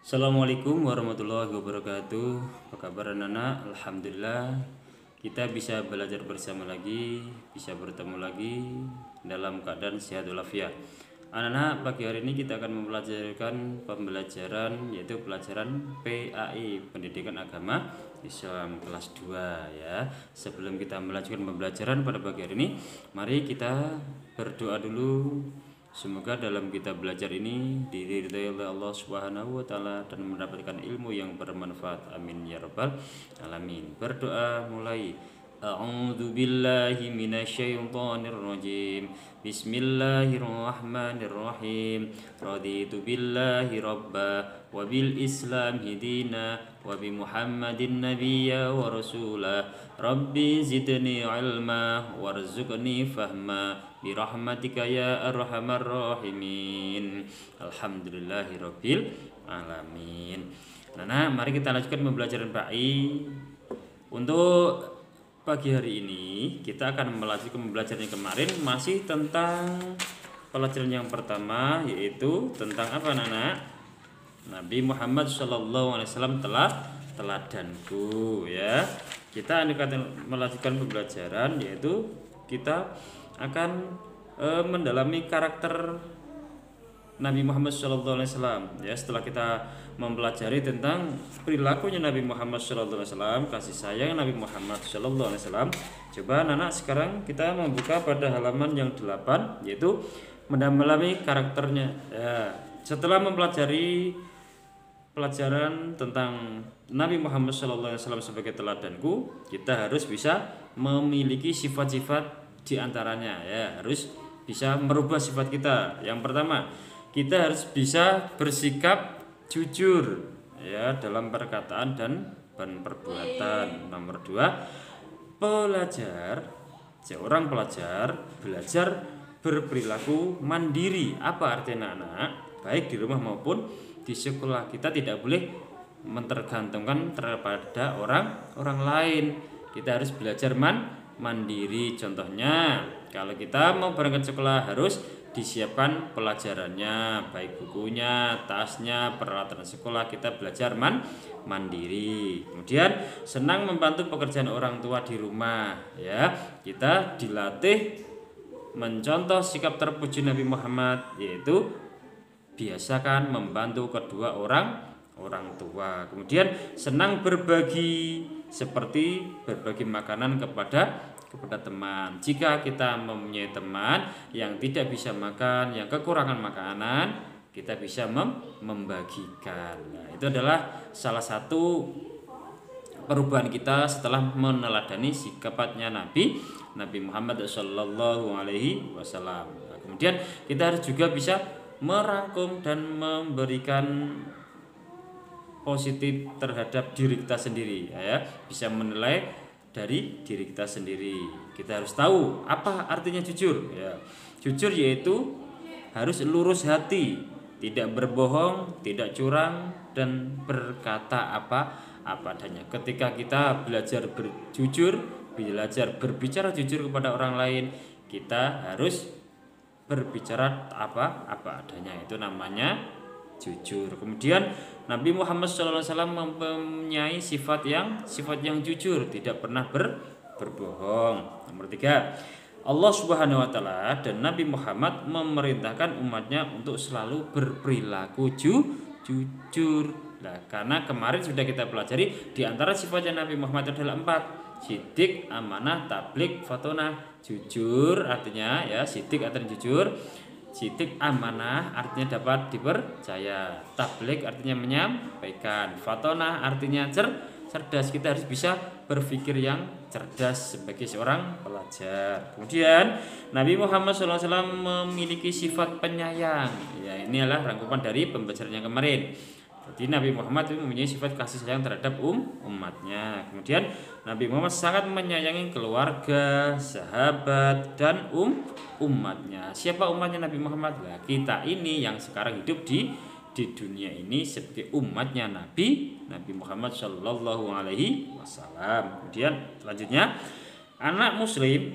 Assalamualaikum warahmatullahi wabarakatuh. Apa kabar anak-anak? Alhamdulillah kita bisa belajar bersama lagi, bisa bertemu lagi dalam keadaan sehat walafiat. Anak-anak, pagi hari ini kita akan pembelajaran yaitu pelajaran PAI, Pendidikan Agama Islam kelas 2 ya. Sebelum kita melanjutkan pembelajaran pada pagi hari ini, mari kita berdoa dulu. Semoga dalam kita belajar ini diridhai oleh Allah Subhanahu wa taala dan mendapatkan ilmu yang bermanfaat. Amin ya rabbal alamin. Berdoa mulai. A'udzu billahi minasyaitonir rajim. Bismillahirrahmanirrahim. Raditu billahi rabba wa bil islam hidina wa bi Muhammadin nabiyya wa rasula. Rabbi zidni ilma warzuqni fahma birahmatika ya arhamar rahimin. Alhamdulillahirabbil alamin. Nah, mari kita lanjutkan pembelajaran PAI. Untuk pagi hari ini kita akan melanjutkan pembelajaran yang kemarin, masih tentang pelajaran yang pertama, yaitu tentang apa anak-anak? Nabi Muhammad SAW teladanku ya. Kita akan melanjutkan pembelajaran, yaitu kita akan mendalami karakter Nabi Muhammad SAW ya. Setelah kita mempelajari tentang perilakunya Nabi Muhammad SAW, kasih sayang Nabi Muhammad SAW, coba anak-anak sekarang kita membuka pada halaman yang 8, yaitu mendalami karakternya ya. Setelah mempelajari pelajaran tentang Nabi Muhammad SAW sebagai teladanku, kita harus bisa memiliki sifat-sifat diantaranya ya, harus bisa merubah sifat kita. Yang pertama, kita harus bisa bersikap jujur ya dalam perkataan dan perbuatan. Nomor 2, seorang pelajar belajar berperilaku mandiri. Apa artinya anak? Baik di rumah maupun di sekolah, kita tidak boleh mentergantungkan terhadap orang lain. Kita harus belajar mandiri. Contohnya, kalau kita mau berangkat sekolah harus disiapkan pelajarannya, baik bukunya, tasnya, peralatan sekolah. Kita belajar mandiri. Kemudian senang membantu pekerjaan orang tua di rumah ya. Kita dilatih mencontoh sikap terpuji Nabi Muhammad, yaitu biasakan membantu kedua orang tua. Kemudian senang berbagi, seperti berbagi makanan kepada teman. Jika kita mempunyai teman yang tidak bisa makan, yang kekurangan makanan, kita bisa membagikan. Nah, itu adalah salah satu perubahan kita setelah meneladani sikapnya Nabi Muhammad SAW. Nah, kemudian kita harus juga bisa merangkum dan memberikan positif terhadap diri kita sendiri ya, bisa menilai dari diri kita sendiri. Kita harus tahu apa artinya jujur ya. Jujur yaitu harus lurus hati, tidak berbohong, tidak curang, dan berkata apa adanya. Ketika kita belajar belajar berbicara jujur kepada orang lain, kita harus berbicara apa adanya. Itu namanya jujur. Kemudian Nabi Muhammad SAW mempunyai sifat yang jujur, tidak pernah berbohong. Nomor 3, Allah Subhanahu wa taala dan Nabi Muhammad memerintahkan umatnya untuk selalu berperilaku jujur. Nah, karena kemarin sudah kita pelajari di antara sifatnya Nabi Muhammad adalah 4: sidik, amanah, tabligh, fatonah. Jujur artinya ya, sidik artinya jujur, sidik amanah artinya dapat dipercaya, tabligh artinya menyampaikan, fatonah artinya cerdas. Kita harus bisa berpikir yang cerdas sebagai seorang pelajar. Kemudian Nabi Muhammad SAW memiliki sifat penyayang ya. Ini adalah rangkuman dari pembelajaran yang kemarin. Jadi Nabi Muhammad itu mempunyai sifat kasih sayang terhadap umatnya. Kemudian Nabi Muhammad sangat menyayangi keluarga, sahabat, dan umatnya. Siapa umatnya Nabi Muhammad? Nah, kita ini yang sekarang hidup di dunia ini sebagai umatnya Nabi Muhammad SAW. Kemudian selanjutnya, Anak muslim,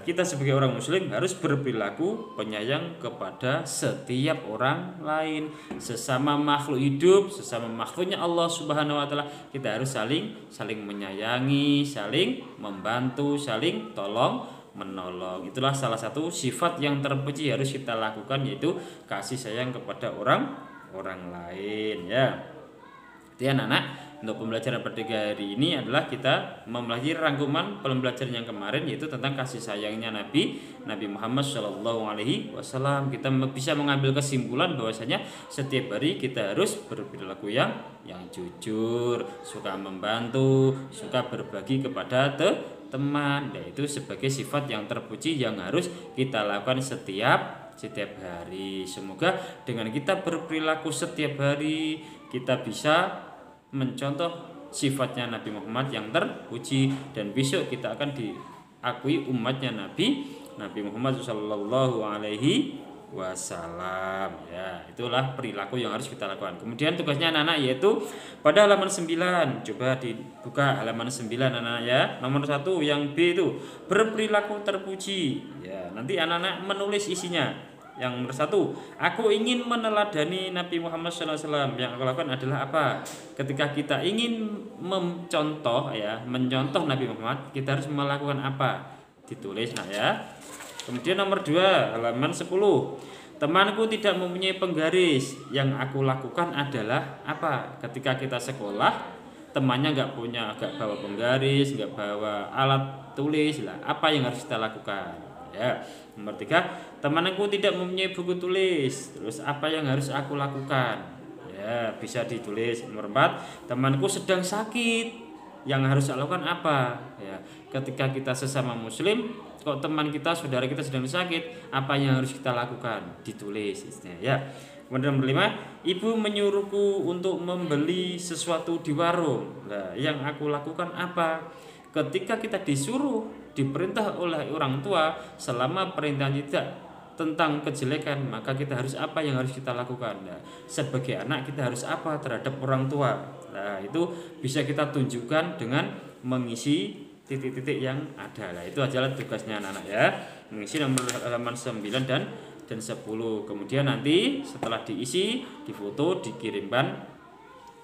kita sebagai orang muslim harus berperilaku penyayang kepada setiap orang lain, sesama makhluk hidup, sesama makhluknya Allah Subhanahu wa taala. Kita harus saling menyayangi, saling membantu, saling tolong menolong. Itulah salah satu sifat yang terpuji harus kita lakukan, yaitu kasih sayang kepada orang lain, ya. Jadi anak-anak, untuk pembelajaran pada hari ini adalah kita mempelajari rangkuman pembelajaran yang kemarin, yaitu tentang kasih sayangnya Nabi Muhammad Shallallahu Alaihi Wasallam. Kita bisa mengambil kesimpulan bahwasanya setiap hari kita harus berperilaku yang jujur, suka membantu, suka berbagi kepada teman. Yaitu sebagai sifat yang terpuji yang harus kita lakukan setiap hari. Semoga dengan kita berperilaku setiap hari, kita bisa mencontoh sifatnya Nabi Muhammad yang terpuji, dan besok kita akan diakui umatnya Nabi Muhammad Shallallahu Alaihi Wasallam, ya. Itulah perilaku yang harus kita lakukan. Kemudian tugasnya anak-anak yaitu pada halaman 9, coba dibuka halaman 9 anak-anak, ya. Nomor 1 yang B itu berperilaku terpuji, ya. Nanti anak-anak menulis isinya. Yang nomor 1, aku ingin meneladani Nabi Muhammad SAW. Yang aku lakukan adalah apa? Ketika kita ingin mencontoh Nabi Muhammad, kita harus melakukan apa? Ditulis, nak, ya. Kemudian nomor 2, halaman 10. Temanku tidak mempunyai penggaris. Yang aku lakukan adalah apa? Ketika kita sekolah, temannya nggak bawa penggaris, nggak bawa alat tulis lah. Apa yang harus kita lakukan? Ya. Nomor 3, temanku tidak mempunyai buku tulis. Terus apa yang harus aku lakukan? Ya, bisa ditulis. Nomor 4, temanku sedang sakit. Yang harus aku lakukan apa? Ya, ketika kita sesama muslim, kok teman kita, saudara kita sedang sakit, apa yang harus kita lakukan? Ditulis, ya. Kemudian nomor 5, ibu menyuruhku untuk membeli sesuatu di warung. Nah, yang aku lakukan apa? Ketika kita diperintah oleh orang tua, selama perintah tidak tentang kejelekan, maka kita harus apa yang harus kita lakukan? Nah, sebagai anak kita harus apa terhadap orang tua? Nah, itu bisa kita tunjukkan dengan mengisi titik-titik yang ada. Nah, itu adalah tugasnya anak-anak, ya. Mengisi nomor halaman 9 dan 10. Kemudian nanti setelah diisi, difoto, dikirimkan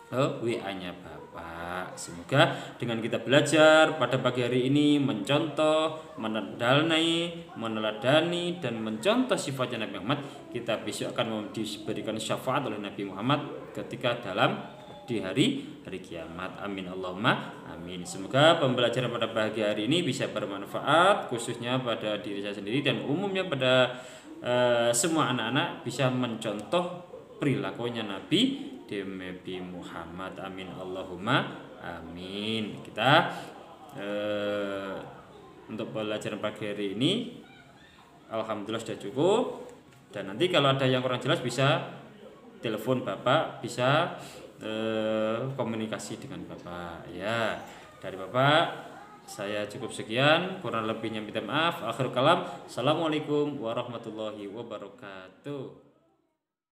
ke WA-nya Bapak. Semoga dengan kita belajar pada pagi hari ini mencontoh, meneladani dan mencontoh sifatnya Nabi Muhammad, kita besok akan diberikan syafaat oleh Nabi Muhammad ketika di hari kiamat. Amin Allahumma amin. Semoga pembelajaran pada pagi hari ini bisa bermanfaat, khususnya pada diri saya sendiri dan umumnya pada semua anak-anak, bisa mencontoh perilakunya Nabi Muhammad. Amin Allahumma amin. Kita untuk pelajaran pagi hari ini alhamdulillah sudah cukup, dan nanti kalau ada yang kurang jelas bisa telepon Bapak, bisa komunikasi dengan Bapak, ya. Dari Bapak saya cukup sekian, kurang lebihnya minta maaf. Akhir kalam, assalamualaikum warahmatullahi wabarakatuh.